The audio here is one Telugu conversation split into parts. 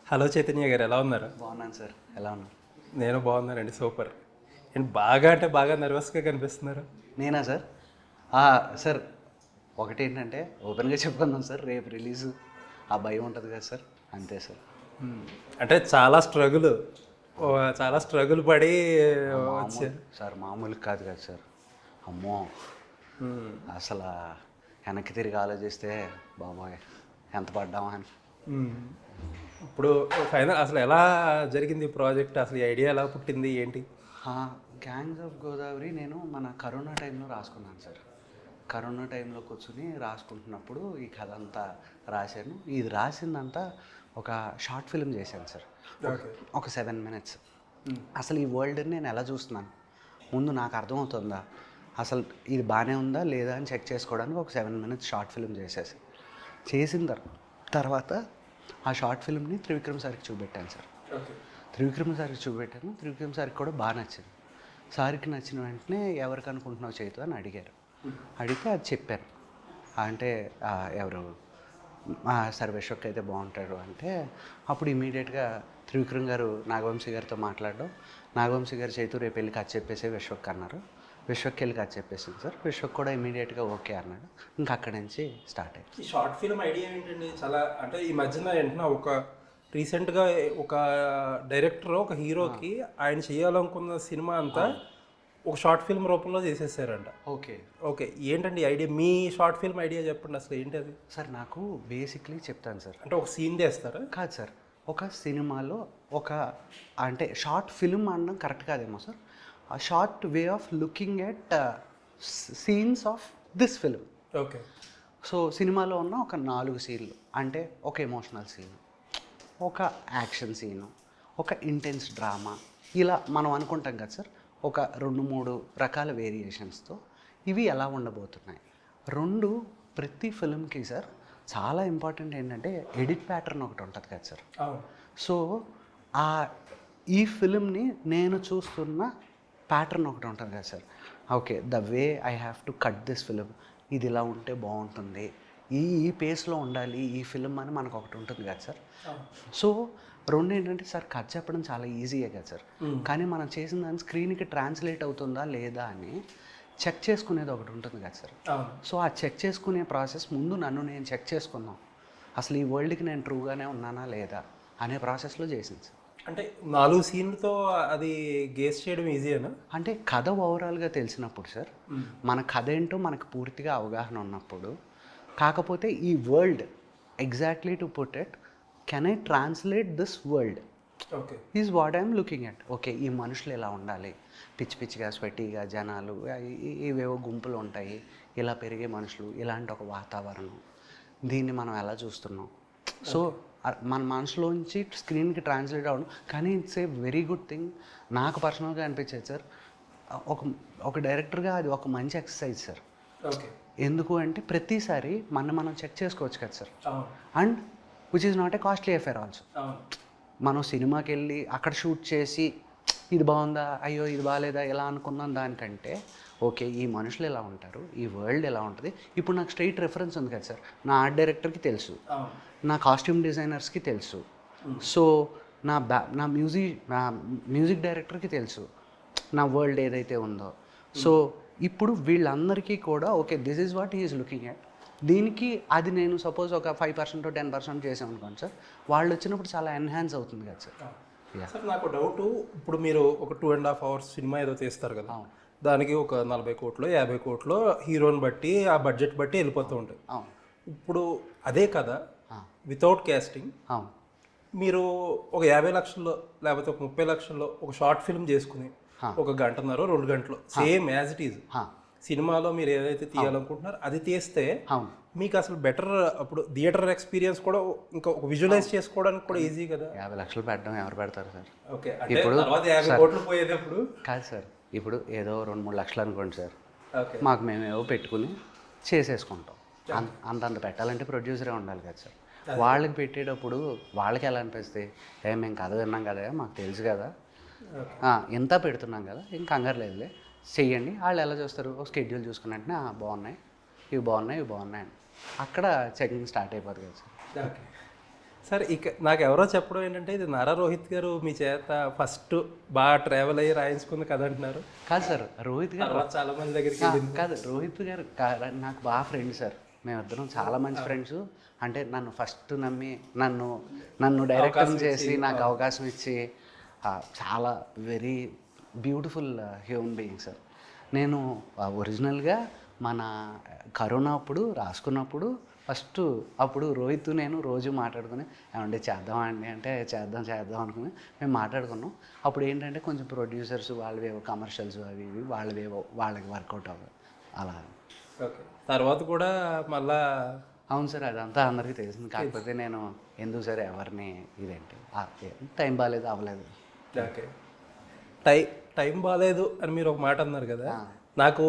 హలో చైతన్య గారు, ఎలా ఉన్నారు? బాగున్నాను సార్, ఎలా ఉన్నారు? నేను బాగున్నానండి, సూపర్. నేను బాగా అంటే బాగా నర్వస్గా కనిపిస్తున్నారు. నేనా సార్? సార్ ఒకటి ఏంటంటే ఓపెన్గా చెప్పుకుందాం సార్, రేపు రిలీజు ఆ భయం ఉంటుంది కదా సార్, అంతే సార్. అంటే చాలా స్ట్రగుల్ పడి వచ్చారు సార్ మామూలు కాదు కదా సార్. అమ్మో, అసలు వెనక్కి తిరిగి ఆలోచిస్తే బాబోయ్ ఎంత పడ్డామా అని. ఇప్పుడు ఫైనల్ అసలు ఎలా జరిగింది ప్రాజెక్ట్? అసలు ఈ ఐడియా ఎలా పుట్టింది ఏంటి? గ్యాంగ్స్ ఆఫ్ గోదావరి నేను మన కరోనా టైంలో రాసుకున్నాను సార్. కరోనా టైంలో కూర్చుని రాసుకుంటున్నప్పుడు ఈ కథ అంతా రాశాను. ఇది రాసిందంతా ఒక షార్ట్ ఫిల్మ్ చేశాను సార్, ఒక 7 minutes. అసలు ఈ వరల్డ్ని నేను ఎలా చూస్తున్నాను ముందు నాకు అర్థమవుతుందా, అసలు ఇది బాగానే ఉందా లేదా అని చెక్ చేసుకోవడానికి ఒక 7 minutes షార్ట్ ఫిల్మ్ చేసిన తర్వాత ఆ షార్ట్ ఫిల్మ్ని త్రివిక్రమ్ సార్కి చూపెట్టాను సార్. త్రివిక్రమ్ సార్కి కూడా బాగా నచ్చింది. సార్కి నచ్చిన వెంటనే ఎవరికి అనుకుంటున్నావు చైతు అని అడిగారు. అడిగితే అది చెప్పాను. అంటే ఎవరు సార్ విశ్వక్ అయితే బాగుంటాడు అంటే, అప్పుడు ఇమీడియట్గా త్రివిక్రమ్ గారు నాగవంశీ గారితో మాట్లాడడం, నాగవంశీ గారు చైతు రేపు వెళ్ళి కథ చెప్పేసి విశ్వక్ అన్నారు. విశ్వక్కి వెళ్ళి కథ చెప్పేసింది సార్. విశ్వక్ కూడా ఇమీడియట్గా ఓకే అన్నాడు. ఇంకా అక్కడి నుంచి స్టార్ట్ అయ్యింది. ఈ షార్ట్ ఫిల్మ్ ఐడియా ఏంటండి? చాలా అంటే ఈ మధ్యన వెంటనే రీసెంట్గా ఒక డైరెక్టర్ ఒక హీరోకి ఆయన చేయాలనుకున్న సినిమా అంతా ఒక షార్ట్ ఫిల్మ్ రూపంలో చేసేసారంట. ఓకే ఏంటండి ఐడియా? మీ షార్ట్ ఫిల్మ్ ఐడియా చెప్పండి, అసలు ఏంటి అది? సార్ నాకు బేసిక్లీ చెప్తాను సార్. అంటే ఒక సీన్ చేస్తారా? కాదు సార్, ఒక సినిమాలో అంటే షార్ట్ ఫిల్మ్ అనడం కరెక్ట్ కాదేమో సార్. ఆ short way of looking at scenes of this film. Okay. So సినిమాలో ఉన్న ఒక 4 సీన్లు, అంటే ఒక ఎమోషనల్ సీను, ఒక యాక్షన్ సీను, ఒక ఇంటెన్స్ డ్రామా, ఇలా మనం అనుకుంటాం కదా సార్. ఒక 2-3 రకాల వేరియేషన్స్తో ఇవి ఎలా ఉండబోతున్నాయి. ప్రతి ఫిల్మ్కి సార్ చాలా ఇంపార్టెంట్ ఏంటంటే ఎడిట్ ప్యాటర్న్ ఒకటి ఉంటుంది కదా సార్. సో ఈ ఫిల్మ్ని నేను చూస్తున్న ప్యాటర్న్ ఒకటి ఉంటుంది కదా sir. Okay, the way I have to cut this film, ఇది ఇలా ఉంటే బాగుంటుంది, ఈ పేస్లో ఉండాలి ఈ ఫిలిం అని మనకు ఒకటి ఉంటుంది కదా సార్. సో ఏంటంటే సార్, కథ చెప్పడం చాలా ఈజీయే కదా సార్, కానీ మనం చేసిన దాన్ని స్క్రీన్కి ట్రాన్స్లేట్ అవుతుందా లేదా అని చెక్ చేసుకునేది ఒకటి ఉంటుంది కదా సార్. సో ఆ చెక్ చేసుకునే ప్రాసెస్ ముందు నన్ను నేను చెక్ చేసుకున్నాను, అసలు ఈ వరల్డ్కి నేను ట్రూగానే ఉన్నానా లేదా అనే ప్రాసెస్లో చేసింది సార్. అంటే 4 సీన్లతో అది గేస్ చేయడం ఈజీయేనా? అంటే కథ ఓవరాల్గా తెలిసినప్పుడు సార్, మన కథ ఏంటో మనకు పూర్తిగా అవగాహన ఉన్నప్పుడు, కాకపోతే ఈ world exactly to put it, can I translate this world is what I'm looking at. Okay, ఈ మనుషులు ఎలా ఉండాలి, పిచ్చిగా స్వెట్టీగా జనాలు, ఇవేవో గుంపులు ఉంటాయి, ఇలా పెరిగే మనుషులు, ఇలాంటి ఒక వాతావరణం, దీన్ని మనం ఎలా చూస్తున్నాం. సో మన మనసులోంచి స్క్రీన్కి ట్రాన్స్లేట్ అవ్వడం, కానీ it's a very good thing నాకు పర్సనల్గా అనిపించేది సార్. ఒక డైరెక్టర్గా అది ఒక మంచి ఎక్సర్సైజ్ సార్. ఎందుకు అంటే ప్రతిసారి మనం చెక్ చేసుకోవచ్చు కదా sir. And which is not a costly affair also. మనం సినిమాకి వెళ్ళి అక్కడ షూట్ చేసి ఇది బాగుందా, అయ్యో ఇది బాగాలేదా ఇలా అనుకున్నాం దానికంటే, ఓకే ఈ మనుషులు ఎలా ఉంటారు, ఈ వరల్డ్ ఎలా ఉంటుంది. ఇప్పుడు నాకు స్ట్రైట్ రెఫరెన్స్ ఉంది కదా సార్, నా ఆర్ట్ డైరెక్టర్కి తెలుసు, నా కాస్ట్యూమ్ డిజైనర్స్కి తెలుసు, సో నా మ్యూజిక్ డైరెక్టర్కి తెలుసు నా వరల్డ్ ఏదైతే ఉందో. సో ఇప్పుడు వీళ్ళందరికీ కూడా okay this is what he is looking at. దీనికి అది నేను సపోజ్ ఒక 5% 10% చేసాం అనుకోండి సార్, వాళ్ళు వచ్చినప్పుడు చాలా ఎన్హాన్స్ అవుతుంది కదా సార్. సార్ నాకు డౌట్, ఇప్పుడు మీరు ఒక 2.5 hours సినిమా ఏదో తీస్తారు కదా, దానికి ఒక 40 కోట్లు 50 కోట్లు హీరోని బట్టి ఆ బడ్జెట్ బట్టి వెళ్ళిపోతూ ఉంటాయి. ఇప్పుడు అదే కదా వితౌట్ క్యాస్టింగ్ మీరు ఒక 50 లక్షల్లో లేకపోతే ఒక 30 లక్షల్లో ఒక షార్ట్ ఫిల్మ్ చేసుకుని ఒక 1.5 గంటన్నర 2 గంటలు సేమ్ యాజ్ ఇట్ ఈజ్ సినిమాలో మీరు ఏదైతే తీయాలనుకుంటున్నారో అది తీస్తే మీకు అసలు బెటర్, అప్పుడు థియేటర్ ఎక్స్పీరియన్స్ కూడా ఇంకా ఒక విజువలైజ్ చేసుకోవడానికి కూడా ఈజీ కదా. 50 లక్షలు పెట్టడం ఎవరు పెడతారు సార్? ఓకే, ఇప్పుడు 50 కోట్లు పోయేటప్పుడు కాదు సార్, ఇప్పుడు ఏదో 2-3 లక్షలు అనుకోండి సార్, మాకు మేము ఏవో పెట్టుకుని చేసేసుకుంటాం. అంతంత పెట్టాలంటే ప్రొడ్యూసరే ఉండాలి కదా సార్. వాళ్ళకి పెట్టేటప్పుడు వాళ్ళకి ఎలా అనిపిస్తే, మేము కథ విన్నాం కదా, మాకు తెలుసు కదా, ఎంత పెడుతున్నాం కదా, ఏం కంగారు లేదులే చెయ్యండి. వాళ్ళు ఎలా చూస్తారు, స్కెడ్యూల్ చూసుకున్నట్టునే బాగున్నాయి ఇవి బాగున్నాయి అని అక్కడ చెకింగ్ స్టార్ట్ అయిపోతుంది కదా సార్. ఓకే సార్ ఇక నాకు ఎవరో చెప్పడం ఏంటంటే ఇది నారా రోహిత్ గారు మీ చేత ఫస్ట్ బాగా ట్రావెల్ అయ్యి రాయించుకుంది కదా అంటున్నారు. కాదు సార్, రోహిత్ గారు తర్వాత చాలా మంది దగ్గరికి వెళ్ళింది. కాదు, రోహిత్ గారు నాకు బాగా ఫ్రెండ్ సార్. మేమిద్దరం చాలా మంచి ఫ్రెండ్స్. అంటే నన్ను ఫస్ట్ నమ్మి నన్ను డైరెక్టర్ చేసి నాకు అవకాశం ఇచ్చి చాలా very beautiful human being sir. నేను ఒరిజినల్గా మన కరోనా అప్పుడు రాసుకున్నప్పుడు ఫస్ట్ అప్పుడు రోహిత్ నేను రోజు మాట్లాడుకుని ఏమంటే చేద్దామండి అంటే చేద్దాం అనుకుని మేము మాట్లాడుకున్నాం. అప్పుడు ఏంటంటే కొంచెం ప్రొడ్యూసర్స్ వాళ్ళవేవో కమర్షియల్స్ అవి ఇవి వాళ్ళకి వర్కౌట్ అవ్వదు అలా. ఓకే, తర్వాత కూడా మళ్ళా అవును సార్, అదంతా అందరికీ తెలిసింది. కాకపోతే నేను ఎందుకు సార్ ఎవరిని ఇదేంటి టైం బాగాలేదు అవ్వలేదు. ఓకే, టైం బాగాలేదు అని మీరు ఒక మాట అన్నారు కదా, నాకు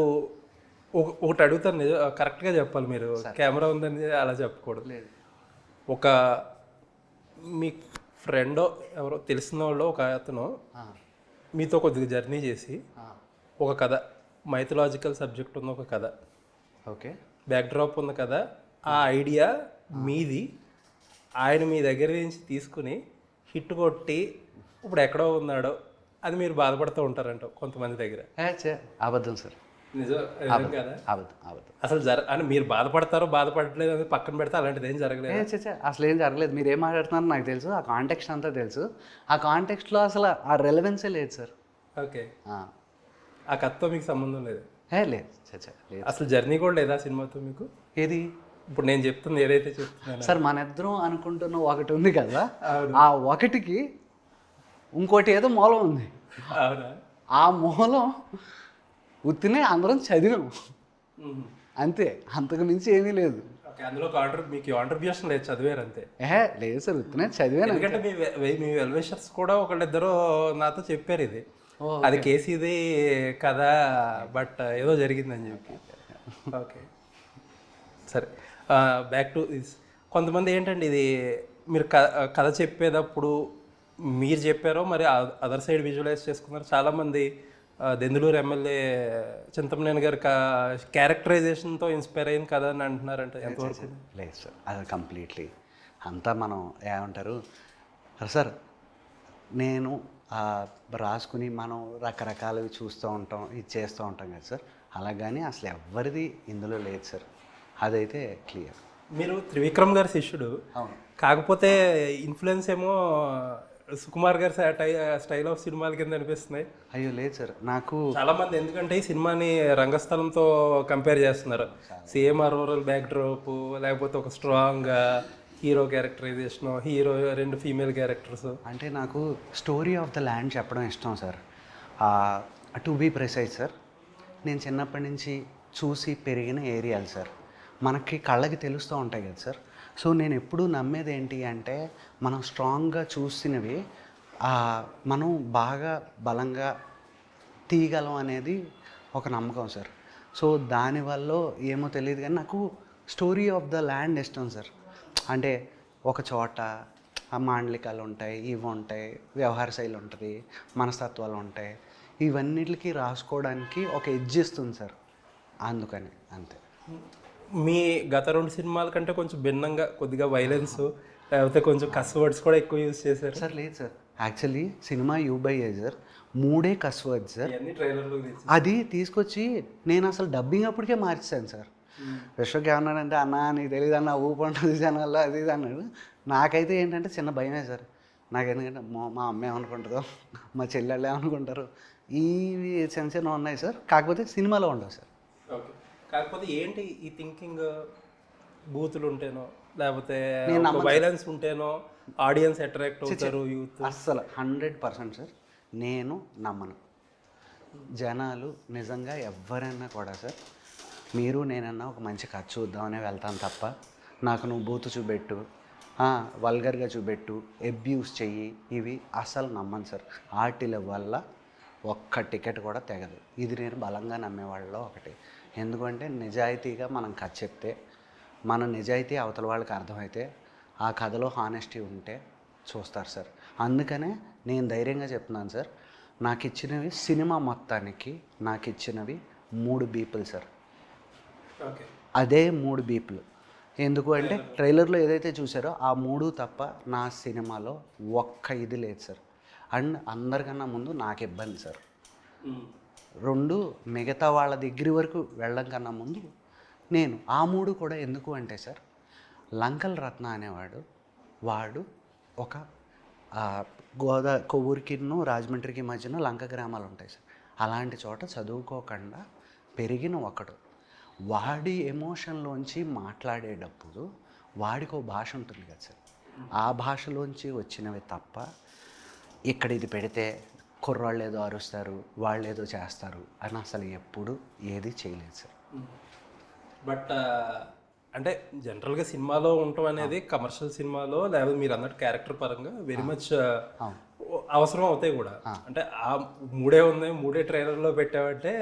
ఒకటి అడుగుతాను, నిజం కరెక్ట్గా చెప్పాలి. మీరు కెమెరా ఉందని అలా చెప్పకూడదు. లేదు, ఒక మీ ఫ్రెండో ఎవరో తెలిసిన వాళ్ళు ఒక అతను మీతో కొద్దిగా జర్నీ చేసి ఒక కథ, మైథలాజికల్ సబ్జెక్ట్ ఉన్న ఒక కథ, ఓకే, బ్యాక్డ్రాప్ ఉన్న కథ, ఆ ఐడియా మీది, ఆయన మీ దగ్గర నుంచి తీసుకుని హిట్ కొట్టి ఇప్పుడు ఎక్కడో ఉన్నాడో అది మీరు బాధపడుతూ ఉంటారంట కొంతమంది దగ్గర. అబద్ధం సార్, నిజం కదా? అబద్ధం అసలు అని మీరు బాధపడతారో బాధపడలేదు అని పక్కన పెడితే అలాంటిది ఏం జరగలేదు. అసలు ఏం జరగలేదు. మీరు ఏం మాట్లాడుతున్నారో నాకు తెలుసు, ఆ కాంటెక్స్ట్ అంతా తెలుసు. ఆ కాంటెక్స్ట్లో అసలు ఆ రెలవెన్సే లేదు సార్. ఓకే, ఆ కథతో మీకు సంబంధం లేదు? లేదు లేదు, అసలు జర్నీ కూడా లేదా సినిమాతో మీకు? ఏది ఇప్పుడు నేను చెప్తుంది ఏదైతే చెప్తున్నాను సార్, మన ఇద్దరం అనుకుంటున్న ఒకటి ఉంది కదా, ఆ ఒకటికి ఇంకోటి ఏదో మూలం ఉంది. అవునా? ఆ మూలం ఉత్తినే అందరం చదివాం అంతే, అంతకు మించి ఏమీ లేదు. అందులో మీకు కాంట్రిబ్యూషన్ లేదు, చదివారు అంతే? లేదు సార్, ఉత్తినే చదివాను. ఎందుకంటే మీ వెల్విషర్స్ కూడా ఒకళ్ళిద్దరు నాతో చెప్పారు ఇది అది కేసు ఇది కదా, బట్ ఏదో జరిగిందని చెప్పి. ఓకే సరే, బ్యాక్ టు దిస్. కొంతమంది ఏంటంటే ఇది మీరు కథ చెప్పేటప్పుడు మీరు చెప్పారో మరి అదర్ సైడ్ విజువలైజ్ చేసుకున్నారు. చాలామంది దెందులూరు ఎమ్మెల్యే చింతమనేని గారి క్యారెక్టరైజేషన్తో ఇన్స్పైర్ అయింది కదా అని అంటున్నారంటే ఎంతవరకు? లేదు సార్, అది కంప్లీట్లీ అంతా మనం ఏమంటారు సార్, నేను రాసుకుని మనం రకరకాలవి చూస్తూ ఉంటాం, ఇది చేస్తూ ఉంటాం కదా సార్, అలాగని అసలు ఎవరిది ఇందులో లేదు సార్, అదైతే క్లియర్. మీరు త్రివిక్రమ్ గారి శిష్యుడు, అవును, కాకపోతే ఇన్ఫ్లుయెన్స్ ఏమో సుకుమార్ గారి స్టైల్ ఆఫ్ సినిమాల కింద అనిపిస్తున్నాయి. అయ్యో లేదు సార్, నాకు చాలా మంది ఎందుకంటే ఈ సినిమాని రంగస్థలంతో కంపేర్ చేస్తున్నారు. సేమ్ రూరల్ బ్యాక్డ్రాప్, లేకపోతే ఒక strong hero characterisation, hero 2 female characters. అంటే నాకు స్టోరీ ఆఫ్ ద ల్యాండ్ చెప్పడం ఇష్టం sir. To be precise sir, నేను చిన్నప్పటి నుంచి చూసి పెరిగిన ఏరియాలు సార్, మనకి కళ్ళకి తెలుస్తూ ఉంటాయి కదా సార్. సో నేను ఎప్పుడూ నమ్మేది ఏంటి అంటే, మనం స్ట్రాంగ్గా చూసినవి మనం బాగా బలంగా తీయగలం అనేది ఒక నమ్మకం సార్. సో దానివల్ల ఏమో తెలియదు కానీ నాకు స్టోరీ ఆఫ్ ద ల్యాండ్ ఇష్టం సార్. అంటే ఒక చోట మాండలికాలు ఉంటాయి, ఇవి ఉంటాయి, వ్యవహార శైలి ఉంటుంది, మనస్తత్వాలు ఉంటాయి, ఇవన్నిటికి రాసుకోవడానికి ఒక ఎడ్జ్ ఇస్తుంది సార్, అందుకని అంతే. మీ గత 2 సినిమాల కంటే కొంచెం భిన్నంగా కొద్దిగా వైలెన్స్ లేకపోతే కొంచెం కస్ వర్డ్స్ కూడా ఎక్కువ యూజ్ చేశారు సార్? లేదు sir, actually cinema U/A sir 3 కస్ వర్డ్స్ సార్. అది తీసుకొచ్చి నేను అసలు డబ్బింగ్ అప్పటికే మార్చాను సార్. విశ్వకి ఏమన్నాడంటే, అన్న నీకు తెలియదు అన్న ఊపు ఉంటుంది జనాల్లో అది ఇది అన్నాడు. నాకైతే ఏంటంటే చిన్న భయమే సార్ నాకు, ఎందుకంటే మా అమ్మ ఏమనుకుంటుందో, మా చెల్లెళ్ళు ఏమనుకుంటారు, ఇవి చిన్న చిన్న ఉన్నాయి సార్. కాకపోతే సినిమాలో ఉండవు సార్. ఓకే, కాకపోతే ఏంటి ఈ థింకింగ్, బూతులు ఉంటేనో లేకపోతే వైలెన్స్ ఉంటేనో ఆడియన్స్ అట్రాక్ట్ అవుతారు యూత్? అస్సలు 100% సార్ నేను నమ్మను. జనాలు నిజంగా ఎవరైనా కూడా సార్, మీరు నేనన్నా ఒక మంచి కథ చూద్దామనే వెళ్తాను తప్ప, నాకు నువ్వు బూతు చూపెట్టు, వల్గర్గా చూపెట్టు, అబ్యూస్ చెయ్యి, ఇవి అస్సలు నమ్మను సార్. వాటిల వల్ల ఒక్క టికెట్ కూడా తెగదు. ఇది నేను బలంగా నమ్మేవాళ్ళలో ఒకటి. ఎందుకంటే నిజాయితీగా మనం కథ చెప్తే, మన నిజాయితీ అవతల వాళ్ళకి అర్థమైతే, ఆ కథలో హానెస్టీ ఉంటే చూస్తారు సార్. అందుకనే నేను ధైర్యంగా చెప్తున్నాను సార్, నాకు ఇచ్చినవి సినిమా మొత్తానికి నాకు ఇచ్చినవి 3 బీపులు సార్. అదే 3 బీపులు ఎందుకు అంటే ట్రైలర్లో ఏదైతే చూసారో ఆ 3 తప్ప నా సినిమాలో ఒక్క ఇది లేదు సార్. అండ్ అందరికన్నా ముందు నాకు ఇబ్బంది సార్. 2 మిగతా వాళ్ళ దగ్గర వరకు వెళ్ళడం కన్నా ముందు నేను ఆ 3 కూడా ఎందుకు అంటే సార్, లంకల్ రత్న అనేవాడు వాడు ఒక కొవ్వూరికిను రాజమండ్రికి మధ్యన లంక గ్రామాలు ఉంటాయి సార్. అలాంటి చోట చదువుకోకుండా పెరిగిన ఒకడు వాడి ఎమోషన్లోంచి మాట్లాడేటప్పుడు వాడికి ఒక భాష ఉంటుంది కదా సార్. ఆ భాషలోంచి వచ్చినవి తప్ప ఇక్కడ ఇది పెడితే కుర్రాళ్ళు ఏదో అరుస్తారు, వాళ్ళు ఏదో చేస్తారు అని అసలు ఎప్పుడు ఏది చేయలేదు సార్. బట్ అంటే జనరల్గా సినిమాలో ఉండటం అనేది కమర్షియల్ సినిమాలో లేదా మీరు అన్నట్టు క్యారెక్టర్ పరంగా వెరీ మచ్ అవసరం అవుతాయి కూడా. అంటే ఆ 3 ఉన్నాయి, 3 ట్రైలర్లో పెట్టామంటే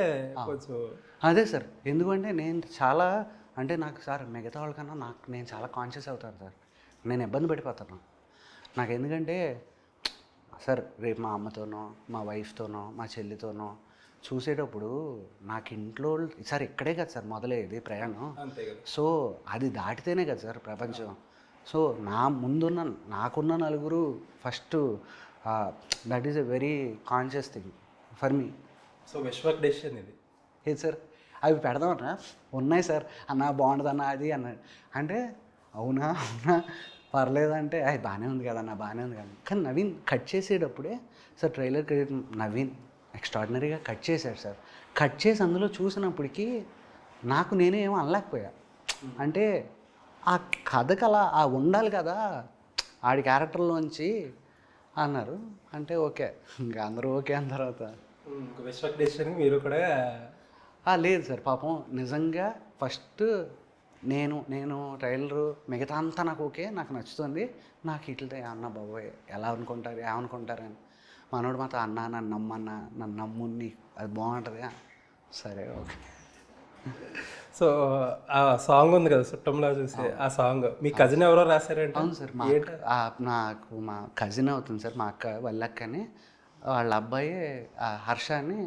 కొంచెం అదే సార్. ఎందుకంటే నేను చాలా అంటే నాకు సార్ మిగతా వాళ్ళకన్నా నేను చాలా కాన్షియస్ అవుతాను సార్. నేను ఇబ్బంది పడిపోతాను. నాకు ఎందుకంటే సార్ రేపు మా అమ్మతోనో మా వైఫ్తోనో మా చెల్లితోనో చూసేటప్పుడు నాకు ఇంట్లో సార్ ఇక్కడే కదా సార్ మొదలయ్యేది ప్రయాణం. సో అది దాటితేనే కదా సార్ ప్రపంచం. సో నాకున్న నలుగురు first that is a very conscious thing for me. So Vishwak decision ఇది ఏది సార్ అవి పెడదామన్నా ఉన్నాయి సార్ అన్న బాగుంటుంది అన్న అది అన్నాడు అంటే అవునా పర్లేదంటే అది బాగానే ఉంది కదన్న బాగానే ఉంది కదా. కానీ నవీన్ కట్ చేసేటప్పుడే సార్ ట్రైలర్ క్రెడిట్ నవీన్ ఎక్స్ట్రాడినరీగా కట్ చేశాడు సార్. కట్ చేసి అందులో చూసినప్పటికీ నాకు నేనే ఏమో అనలేకపోయా. అంటే ఆ కథకు అలా ఉండాలి కదా ఆడి క్యారెక్టర్లోంచి అన్నారు. అంటే ఓకే ఇంకా అందరూ ఓకే అన్న తర్వాత విశ్వక్ డెసిషన్ మీరు కూడా లేదు సార్. పాపం నిజంగా ఫస్ట్ నేను ట్రైలరు మిగతా అంతా నాకు ఓకే, నాకు నచ్చుతుంది. నాకు ఇట్లతో అన్న బాబోయ్ ఎలా అనుకుంటారు ఏమనుకుంటారని మనోడు మాత్రం అన్న నన్ను నమ్మన్న నన్ను నమ్ముని అది బాగుంటుంది. సరే ఓకే. సో ఆ సాంగ్ ఉంది కదా చుట్టంలా చూసి ఆ సాంగ్ మీ కజిన్ ఎవరో రాశారంటే? అవును సార్. నాకు మా కజిన్ అవుతుంది సార్, మా అక్క వల్లక్కని. వాళ్ళ అబ్బాయి హర్ష అని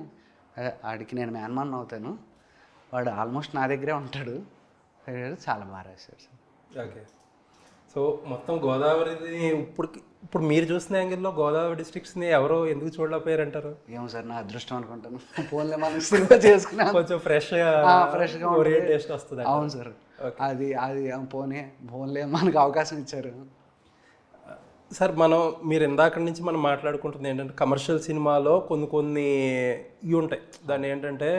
ఆడికి నేను మేనమాన్ అవుతాను. వాడు ఆల్మోస్ట్ నా దగ్గరే ఉంటాడు. చాలా బాగా రాశారు సార్. ఓకే. సో మొత్తం గోదావరిని ఇప్పుడు మీరు చూసిన యాంగిల్లో గోదావరి డిస్ట్రిక్ట్స్ని ఎవరో ఎందుకు చూడలేకపోయారంటారు? ఏమో సార్ నా అదృష్టం అనుకుంటాను. ఫోన్లే మనం సినిమా చేసుకున్నా కొంచెం ఫ్రెష్గా టేస్ట్ వస్తుంది. అవును సార్. అది ఫోన్లే మనకు అవకాశం ఇచ్చారు సార్. మీరు ఇందాక నుంచి మనం మాట్లాడుకుంటుంది ఏంటంటే కమర్షియల్ సినిమాలో కొన్ని ఇవి ఉంటాయి. దాన్ని ఏంటంటే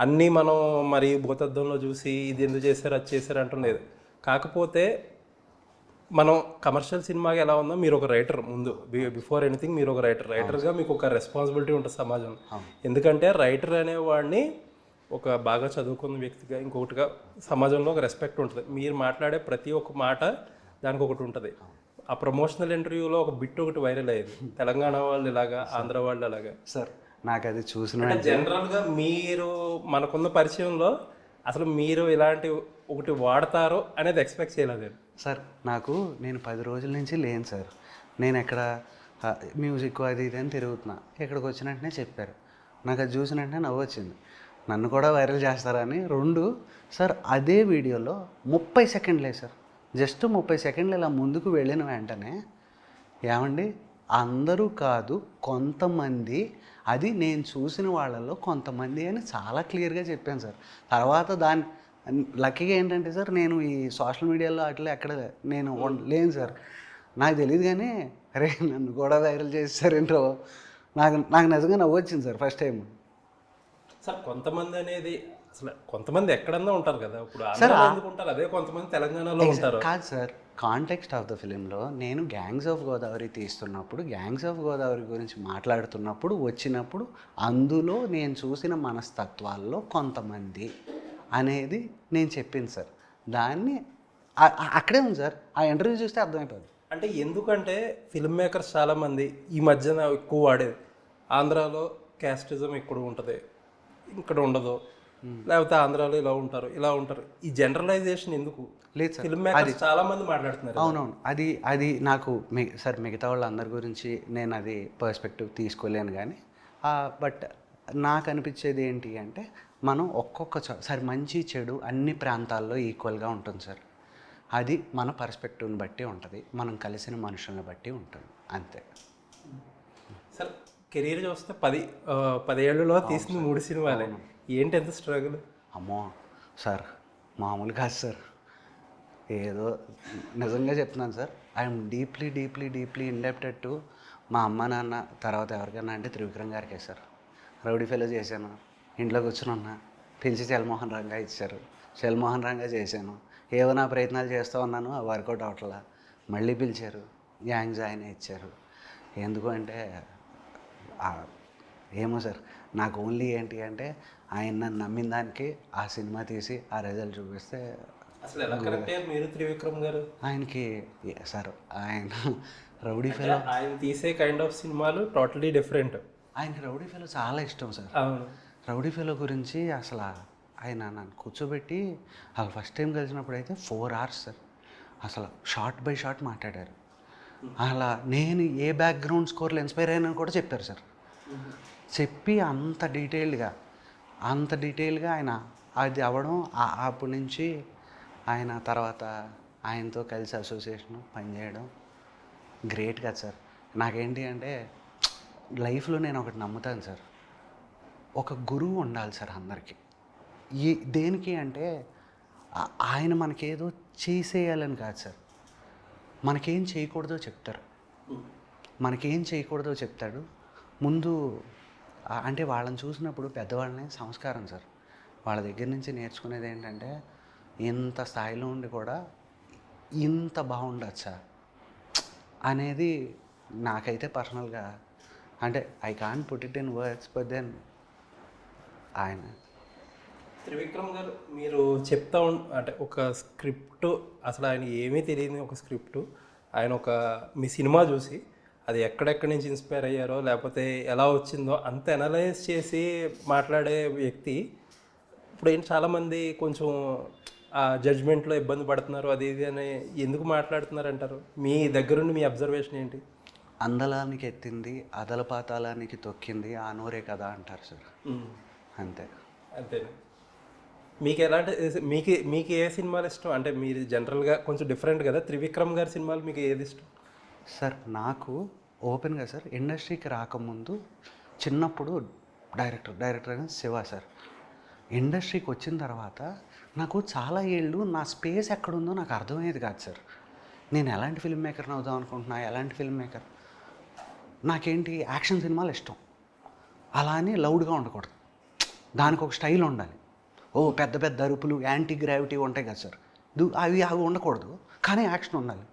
అన్నీ మనం మరి భూతద్దంలో చూసి ఇది ఎందుకు చేశారు అది చేశారు అంటలేదు. కాకపోతే మనం కమర్షియల్ సినిమాకి ఎలా ఉందో మీరు ఒక రైటర్ ముందు బిఫోర్ ఎనీథింగ్ మీరు ఒక రైటర్గా మీకు ఒక రెస్పాన్సిబిలిటీ ఉంటుంది సమాజం. ఎందుకంటే రైటర్ అనేవాడిని ఒక బాగా చదువుకున్న వ్యక్తిగా ఇంకొకటిగా సమాజంలో ఒక రెస్పెక్ట్ ఉంటుంది. మీరు మాట్లాడే ప్రతి ఒక్క మాట దానికి ఒకటి ఉంటుంది. ఆ ప్రమోషనల్ ఇంటర్వ్యూలో ఒక బిట్ ఒకటి వైరల్ అయ్యేది, తెలంగాణ వాళ్ళు ఇలాగా ఆంధ్ర వాళ్ళు అలాగా. సార్ నాకు అది చూసిన జనరల్గా మీరు మనకున్న పరిచయంలో అసలు మీరు ఇలాంటి ఒకటి వాడతారో అనేది ఎక్స్పెక్ట్ చేయలేదు సార్. నేను 10 రోజుల నుంచి లేను సార్. నేను ఎక్కడ మ్యూజిక్ అది ఇది అని తిరుగుతున్నా. ఇక్కడికి వచ్చిన వెంటనే చెప్పారు. నాకు అది చూసిన వెంటనే నవ్వు వచ్చింది. నన్ను కూడా వైరల్ చేస్తారని. 2 సార్ అదే వీడియోలో 30 సెకండ్లే సార్, జస్ట్ 30 సెకండ్లు ఇలా ముందుకు వెళ్ళిన వెంటనే ఏమండి అందరూ కాదు కొంతమంది, అది నేను చూసిన వాళ్ళలో కొంతమంది అని చాలా క్లియర్గా చెప్పాను సార్. తర్వాత లక్కీగా ఏంటంటే సార్ నేను ఈ సోషల్ మీడియాలో అట్లా ఎక్కడ నేను లేను సార్. నాకు తెలియదు కానీ అరే నన్ను కూడా వైరల్ చేస్తారేంటో నాకు నిజంగా నవ్వు వచ్చింది సార్ ఫస్ట్ టైం. సార్ కొంతమంది అనేది అసలు కొంతమంది ఎక్కడన్నా ఉంటారు కదా, ఇప్పుడు ఉంటారు అదే కొంతమంది తెలంగాణలో ఉంటారు. కాదు సార్, కాంటెక్స్ట్ ఆఫ్ ద ఫిలింలో నేను గ్యాంగ్స్ ఆఫ్ గోదావరి తీస్తున్నప్పుడు గ్యాంగ్స్ ఆఫ్ గోదావరి గురించి మాట్లాడుతున్నప్పుడు వచ్చినప్పుడు అందులో నేను చూసిన మనస్తత్వాల్లో కొంతమంది అనేది నేను చెప్పింది సార్. దాన్ని అక్కడే ఉంది సార్. ఆ ఇంటర్వ్యూ చూస్తే అర్థమైపోతుంది. అంటే ఎందుకంటే ఫిల్మ్ మేకర్స్ చాలామంది ఈ మధ్యన ఎక్కువ వాడేది ఆంధ్రాలో క్యాస్టిజం ఎక్కువ ఉంటుంది, ఇక్కడ ఉండదు, లేకపోతే ఆంధ్రాలో ఇలా ఉంటారు. ఈ జనరలైజేషన్ ఎందుకు లేదు సార్. ఫిల్మ్ మేకర్స్ చాలా మంది మాట్లాడుతున్నారు. అవునవును. అది నాకు సార్ మిగతా వాళ్ళందరి గురించి నేను అది పర్స్పెక్టివ్ తీసుకోలేను కానీ బట్ నాకు అనిపించేది ఏంటి అంటే మనం ఒక్కొక్క సార్ మంచి చెడు అన్ని ప్రాంతాల్లో ఈక్వల్గా ఉంటుంది సార్. అది మన పర్స్పెక్టివ్ని బట్టి ఉంటుంది, మనం కలిసిన మనుషుల్ని బట్టి ఉంటుంది, అంతే. సార్ కెరీర్ చూస్తే 10 ఏళ్ళలో తీసిన 3 సినిమాలే, ఏంటి ఎంత స్ట్రగుల్? అమ్మో సార్ మామూలు కాదు సార్. ఏదో నిజంగా చెప్తున్నాను sir, I'm deeply deeply deeply indebted to మా అమ్మ నాన్న, తర్వాత ఎవరికైనా అంటే త్రివిక్రమ్ గారికే సార్. రౌడీ ఫెలో చేశాను, ఇంట్లో కూర్చుని ఉన్నా, పిలిచి చల్మోహన్ రంగా ఇచ్చారు, చల్మోహన్ రంగా చేశాను. ఏవో నా ప్రయత్నాలు చేస్తూ ఉన్నాను, ఆ వర్కౌట్ అవట్లా, మళ్ళీ పిలిచారు, యాంగ్స్ ఆయన ఇచ్చారు. ఎందుకు అంటే ఏమో సార్, నాకు ఓన్లీ ఏంటి అంటే ఆయన నన్ను నమ్మిన దానికి ఆ సినిమా తీసి ఆ రిజల్ట్ చూపిస్తే. అసలు ఎలా కరెక్ట్ అయ్యారు మీరు త్రివిక్రమ్ గారు? ఆయనకి సార్ ఆయన రౌడీ ఫెలో, ఆయన తీసే కైండ్ ఆఫ్ సినిమాలు టోటలీ డిఫరెంట్. ఆయనకి రౌడీ ఫెలో చాలా ఇష్టం సార్. అవును. రౌడీ ఫెలో గురించి అసలు ఆయన నన్ను కూర్చోబెట్టి అసలు ఫస్ట్ టైం కలిసినప్పుడు అయితే 4 hours సార్ అసలు షార్ట్ బై షార్ట్ మాట్లాడారు. అలా నేను ఏ బ్యాక్గ్రౌండ్ స్కోర్లో ఇన్స్పైర్ అయ్యానని కూడా చెప్పారు సార్. చెప్పి అంత డీటెయిల్గా ఆయన అది అవ్వడం, అప్పటి నుంచి ఆయన తర్వాత ఆయనతో కలిసి అసోసియేషను పనిచేయడం గ్రేట్ కదా సార్. నాకేంటి అంటే లైఫ్లో నేను ఒకటి నమ్ముతాను సార్, ఒక గురువు ఉండాలి సార్ అందరికీ. దేనికి అంటే ఆయన మనకేదో చేసేయాలని కాదు సార్, మనకేం చేయకూడదో చెప్తారు, మనకేం చేయకూడదో చెప్తాడు. ముందు అంటే వాళ్ళని చూసినప్పుడు పెద్దవాళ్ళని సంస్కారం సార్, వాళ్ళ దగ్గర నుంచి నేర్చుకునేది ఏంటంటే ఇంత స్థాయిలో ఉండి కూడా ఇంత బాగుండొచ్చా అనేది నాకైతే పర్సనల్గా అంటే I can't put it in words, but then ఆయన త్రివిక్రమ్ గారు మీరు చెప్తా అంటే ఒక స్క్రిప్ట్, అసలు ఆయన ఏమీ తెలియని ఒక స్క్రిప్ట్, ఆయన ఒక మీ సినిమా చూసి అది ఎక్కడెక్కడి నుంచి ఇన్స్పైర్ అయ్యారో లేకపోతే ఎలా వచ్చిందో అంత అనలైజ్ చేసి మాట్లాడే వ్యక్తి. ఇప్పుడు ఏంటి చాలామంది కొంచెం ఆ జడ్జ్మెంట్లో ఇబ్బంది పడుతున్నారు, అది ఇది అని ఎందుకు మాట్లాడుతున్నారు అంటారు? మీ దగ్గరుండి మీ అబ్జర్వేషన్ ఏంటి? అందలానికి ఎత్తింది అదలపాతాలానికి తొక్కింది ఆ నోరే కదా అంటారు సార్, అంతే. అంతే. మీకు ఎలాంటి మీకు ఏ సినిమాలు ఇష్టం? అంటే మీరు జనరల్గా కొంచెం డిఫరెంట్ కదా, త్రివిక్రమ్ గారి సినిమాలు మీకు ఏది ఇష్టం? సార్ నాకు ఓపెన్గా సార్ ఇండస్ట్రీకి రాకముందు చిన్నప్పుడు డైరెక్టర్ అయిన శివ సార్. ఇండస్ట్రీకి వచ్చిన తర్వాత నాకు చాలా ఏళ్ళు నా స్పేస్ ఎక్కడుందో నాకు అర్థమయ్యేది కాదు సార్. నేను ఎలాంటి ఫిల్మ్ మేకర్ని అవుదాం అనుకుంటున్నా, ఎలాంటి ఫిల్మ్ మేకర్, నాకేంటి యాక్షన్ సినిమాలు ఇష్టం. అలా అని లౌడ్గా ఉండకూడదు, దానికి ఒక స్టైల్ ఉండాలి. ఓ పెద్ద పెద్ద అరుపులు, యాంటీ గ్రావిటీ ఉంటాయి కదా సార్, అవి ఉండకూడదు, కానీ యాక్షన్ ఉండాలి.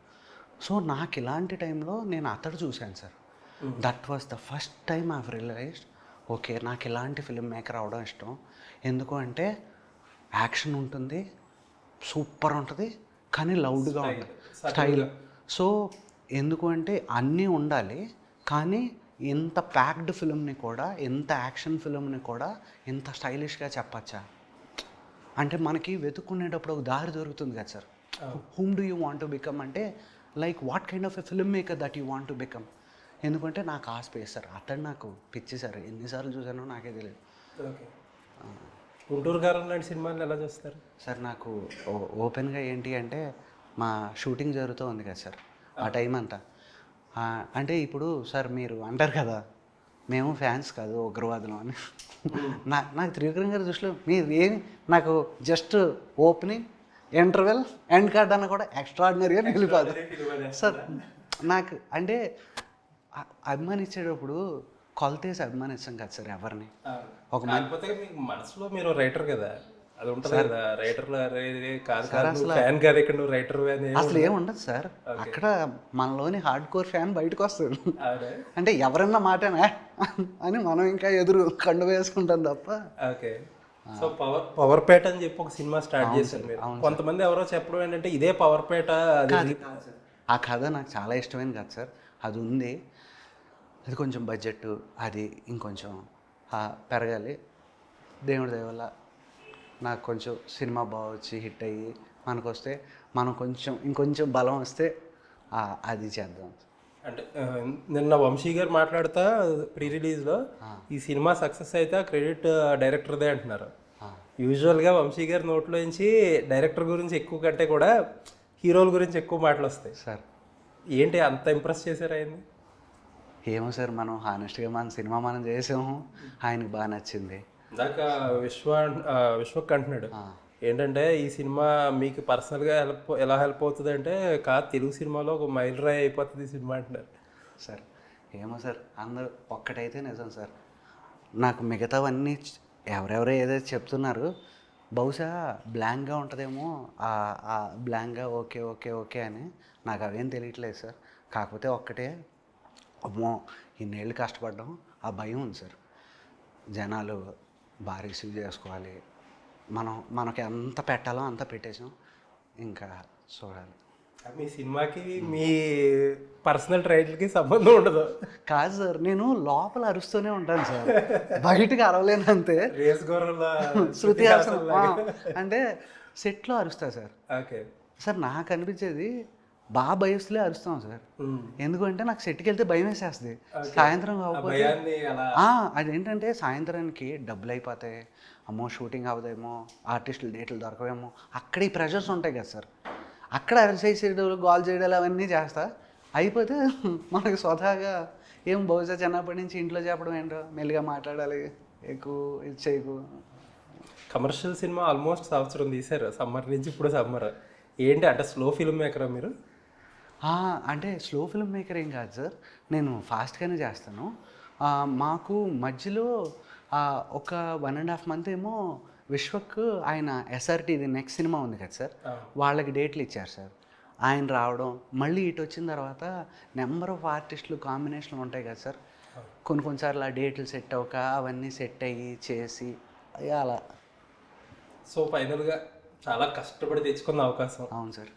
సో నాకు ఇలాంటి టైంలో నేను అతడు చూశాను sir. That was the first time I realised okay నాకు ఇలాంటి ఫిల్మ్ మేకర్ అవడం ఇష్టం. ఎందుకు అంటే యాక్షన్ ఉంటుంది, సూపర్ ఉంటుంది, కానీ లౌడ్గా ఉంటుంది, స్టైల్. సో ఎందుకు అంటే అన్నీ ఉండాలి, కానీ ఇంత ప్యాక్డ్ ఫిల్మ్ని కూడా, ఇంత యాక్షన్ ఫిల్మ్ని కూడా ఇంత స్టైలిష్గా చెప్పచ్చా అంటే మనకి వెతుక్కునేటప్పుడు ఒక దారి దొరుకుతుంది కదా sir. Whom do you want to become అంటే like what kind of a film maker that you want to become. ఎందుకంటే నాకు ఆ స్పేస్ సార్, అతడు నాకు పిచ్చి సార్, ఎన్నిసార్లు చూసానో నాకే తెలియదు. ఓకే. గుంటూరు గారు లాంటి సినిమాలు ఎలా చూస్తారు సార్? నాకు ఓపెన్గా ఏంటి అంటే మా షూటింగ్ జరుగుతూ ఉంది కదా సార్, ఆ టైం అంతా అంటే ఇప్పుడు సార్ మీరు అంటారు కదా మేము ఫ్యాన్స్ కాదు ఉగ్రవాదులు అని. నాకు త్రివిక్రమ్ గారి దృష్టిలో మీరు ఏమి, నాకు just opening, interval, end card అన్న కూడా ఎక్స్ట్రాడినరీగా వెళ్ళిపోదు సార్. నాకు అంటే అభిమానించేటప్పుడు కొలతేసి అభిమానిస్తాం కదా సార్ ఎవరిని. ఒక మనసులో మీరు రైటర్ కదా, అది ఉంటుంది కదా, రైటర్లో కాదు ఫ్యాన్ కాదు, ఇక్కడ నువ్వు రైటర్ అసలు ఏముండదు సార్. అక్కడ మనలోని హార్డ్ కోర్ ఫ్యాన్ బయటకు వస్తాడు. అంటే ఎవరన్నా మాటనా అని మనం ఇంకా ఎదురు కండు వేసుకుంటాం తప్ప. ఓకే. సో పవర్ పేట అని చెప్పి ఒక సినిమా స్టార్ట్ చేశారు మీరు. కొంతమంది ఎవరో చెప్పడం ఏంటంటే ఇదే పవర్ పేట. ఆ కథ నాకు చాలా ఇష్టమైంది కదా సార్. అది ఉంది, అది కొంచెం బడ్జెట్ అది ఇంకొంచెం పెరగాలి. దేవుడి దయ వల్ల నాకు కొంచెం సినిమా బాగా వచ్చి హిట్ అయ్యి మనకు వస్తే, మనం ఇంకొంచెం బలం వస్తే అది చేద్దాం. అంటే నిన్న వంశీ గారు మాట్లాడుతా ప్రీ రిలీజ్లో ఈ సినిమా సక్సెస్ అయితే క్రెడిట్ డైరెక్టర్దే అంటున్నారు. యూజువల్గా వంశీ గారి నోట్లో నుంచి డైరెక్టర్ గురించి ఎక్కువ కంటే కూడా హీరోల గురించి ఎక్కువ మాటలు వస్తాయి. సార్ ఏంటి అంత ఇంప్రెస్ చేశారు ఆయన్ని? ఏమో సార్, మనం హానెస్ట్గా మన సినిమా మనం చేసాము, ఆయనకి బాగా నచ్చింది. ఇందాక విశ్వక్ అంటున్నాడు ఏంటంటే ఈ సినిమా మీకు పర్సనల్గా ఎలా హెల్ప్ అవుతుంది అంటే, కాదు తెలుగు సినిమాలో ఒక మైల్ రాయి అయిపోతుంది ఈ సినిమా అంటున్నారు. సార్ ఏమో సార్, అందరూ ఒక్కటైతే నిజం సార్, నాకు మిగతావన్నీ ఎవరెవరో ఏదైతే చెప్తున్నారు బహుశా బ్లాంక్గా ఉంటుందేమో, ఆ బ్లాంక్గా ఓకే ఓకే ఓకే అని నాకు అవేం తెలియట్లేదు సార్. కాకపోతే ఒక్కటే, అమ్మో ఇన్నేళ్ళు కష్టపడ్డాం, ఆ భయం ఉంది సార్. జనాలు బాగా రిసీవ్ చేసుకోవాలి, మనకి ఎంత పెట్టాలో అంత పెట్టేసాం, ఇంకా చూడాలి. మీ సినిమాకి మీ పర్సనల్ ట్రైట్లకి సంబంధం ఉండదు. కాదు సార్, నేను లోపల అరుస్తూనే ఉంటాను సార్, బయటకు అరవలేను అంతే. రేస్ గొర్రెల శృతి హాసన్ అంటే సెట్లో అరుస్తా సార్. ఓకే సార్ నాకు అనిపించేది బాగా భయస్తులే అరుస్తాం సార్, ఎందుకంటే నాకు సెట్కి వెళ్తే భయం వేసేస్తుంది. సాయంత్రం కాకపోతే అదేంటంటే సాయంత్రానికి డబ్బులు అయిపోతాయి, అమ్మో షూటింగ్ అవ్వదేమో, ఆర్టిస్టులు డేట్లు దొరకవేమో, అక్కడ ఈ ప్రెషర్స్ ఉంటాయి కదా సార్. అక్కడ అరిసేసేయడం, గోల్ చేయడాలు అవన్నీ చేస్తా, అయిపోతే మనకు స్వతహాగా ఏం బహుశా చిన్నప్పటి నుంచి ఇంట్లో చెప్పడం ఏంటో, మెల్లిగా మాట్లాడాలి, ఎక్కువ ఇది చేయకు. కమర్షియల్ సినిమా ఆల్మోస్ట్ సంవత్సరం తీశారు, సమ్మర్ నుంచి ఇప్పుడు సమ్మర్. ఏంటి అంటే స్లో ఫిల్మ్ మేకరా మీరు? అంటే స్లో ఫిల్మ్ మేకర్ ఏం కాదు సార్, నేను ఫాస్ట్గానే చేస్తాను. మాకు మధ్యలో ఒక 1.5 month ఏమో విశ్వక్ ఆయన SRT ఇది నెక్స్ట్ సినిమా ఉంది కదా సార్, వాళ్ళకి డేట్లు ఇచ్చారు సార్. ఆయన రావడం, మళ్ళీ ఇటు వచ్చిన తర్వాత నెంబర్ ఆఫ్ ఆర్టిస్టులు కాంబినేషన్లు ఉంటాయి కదా సార్, కొన్నిసార్లు ఆ డేట్లు సెట్ అవ్వక అవన్నీ సెట్ అయ్యి చేసి అలా. సో ఫైనల్గా చాలా కష్టపడి తెచ్చుకున్న అవకాశం. అవును సార్.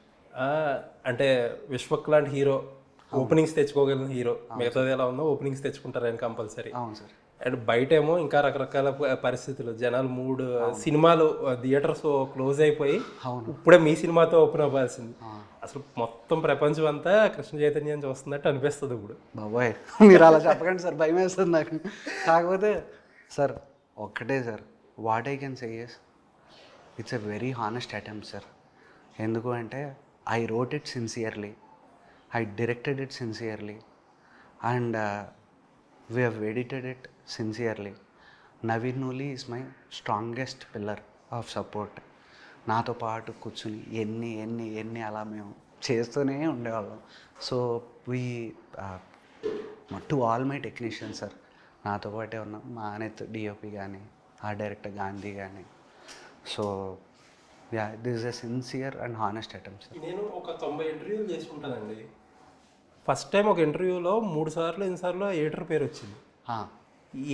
అంటే విశ్వక్ లాంటి హీరో ఓపెనింగ్స్ తెచ్చుకోగలిగిన హీరో, మిగతాది ఎలా ఉందో ఓపెనింగ్స్ తెచ్చుకుంటారు ఆయన కంపల్సరీ. అవును సార్. అండ్ బయట ఏమో ఇంకా రకరకాల పరిస్థితులు, జనాలు మూడు సినిమాలు థియేటర్స్ క్లోజ్ అయిపోయి ఇప్పుడే మీ సినిమాతో ఓపెన్ అవ్వాల్సింది. అసలు మొత్తం ప్రపంచం అంతా కృష్ణ చైతన్యం చూస్తున్నట్టు అనిపిస్తుంది ఇప్పుడు. బాబాయ్ మీరు అలా చెప్పకండి సార్, భయం వేస్తుంది నాకు. కాకపోతే సార్ ఒక్కటే sir, what I can say is it's a very honest attempt sir. ఎందుకు అంటే I wrote it sincerely, I directed it sincerely, and we have edited it sincerely. Naveen Nuli is my strongest pillar of support. నాతో పాటు కూర్చుని ఎన్ని అలా మేము చేస్తూనే ఉండేవాళ్ళం. So we to all my technicians sir, నాతో పాటే ఉన్నాం, మా అనిత్ DOP కానీ, ఆ డైరెక్టర్ గాంధీ కానీ. So this is a sincere and honest attempt sir. నేను ఒక 90 ఇంటర్వ్యూలు చేసుకుంటానండి. ఫస్ట్ టైం ఒక ఇంటర్వ్యూలో 3 సార్లు ఎన్నిసార్లు ఎడిటర్ పేరు వచ్చింది.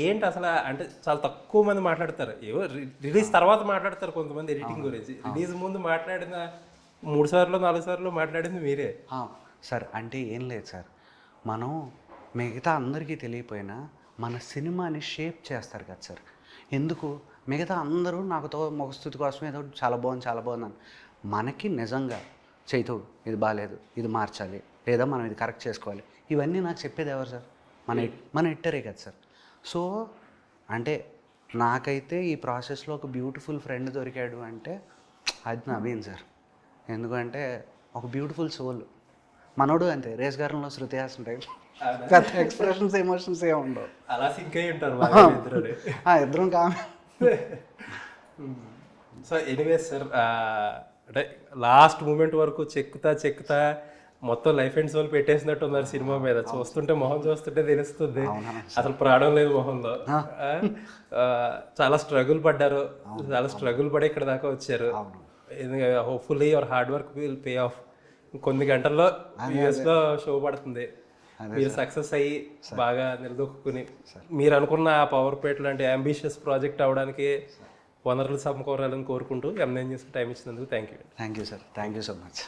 ఏంటి అసలు అంటే చాలా తక్కువ మంది మాట్లాడతారు, ఏవో రిలీజ్ తర్వాత మాట్లాడతారు కొంతమంది ఎడిటింగ్ గురించి. రిలీజ్ ముందు మాట్లాడిన 3 సార్లు 4 సార్లు మాట్లాడింది మీరే సార్. అంటే ఏం లేదు సార్, మనం మిగతా అందరికీ తెలియపోయినా మన సినిమాని షేప్ చేస్తారు కదా సార్. ఎందుకు మిగతా అందరూ నాకుతో మొగస్థుతి కోసం ఏదో చాలా బాగుంది అని, మనకి నిజంగా చైతు ఇది బాగాలేదు, ఇది మార్చాలి, లేదా మనం ఇది కరెక్ట్ చేసుకోవాలి, ఇవన్నీ నాకు చెప్పేది ఎవరు సార్? మన ఎడిటరే కదా సార్. సో అంటే నాకైతే ఈ ప్రాసెస్లో ఒక బ్యూటిఫుల్ ఫ్రెండ్ దొరికాడు అంటే అది నవీన్ సార్. ఎందుకంటే ఒక బ్యూటిఫుల్ సోల్, మనోడు అంతే, రేస్ గారంలో శృతి హాసన్ టైప్, పెద్ద ఎక్స్ప్రెషన్స్ ఎమోషన్స్ ఏమి ఉండవు, అలా సింక్ అయి ఉంటారు ఇద్దరం కామె. సో ఎనీవేస్ సార్, అంటే లాస్ట్ మూమెంట్ వరకు చెక్కుతా మొత్తం లైఫ్ అండ్ సోల్ పెట్టేసినట్టు ఉన్నారు సినిమా మీద. చూస్తుంటే మొహం చూస్తుంటే తెలుస్తుంది అసలు ప్రాణం లేదు మొహంలో. చాలా స్ట్రగుల్ పడ్డారు, చాలా స్ట్రగుల్ పడి ఇక్కడ దాకా వచ్చారు. Hopefully your hard work will pay of. కొన్ని గంటల్లో US లో షో పడుతుంది, మీరు సక్సెస్ అయ్యి బాగా నిలదొక్కుని మీరు అనుకున్న ఆ పవర్ పేట్ లాంటి అంబిషియస్ ప్రాజెక్ట్ అవడానికి వనరులు సమకూరాలని కోరుకుంటూ M9 News టైం ఇచ్చినందుకు thank you sir. Thank you so much.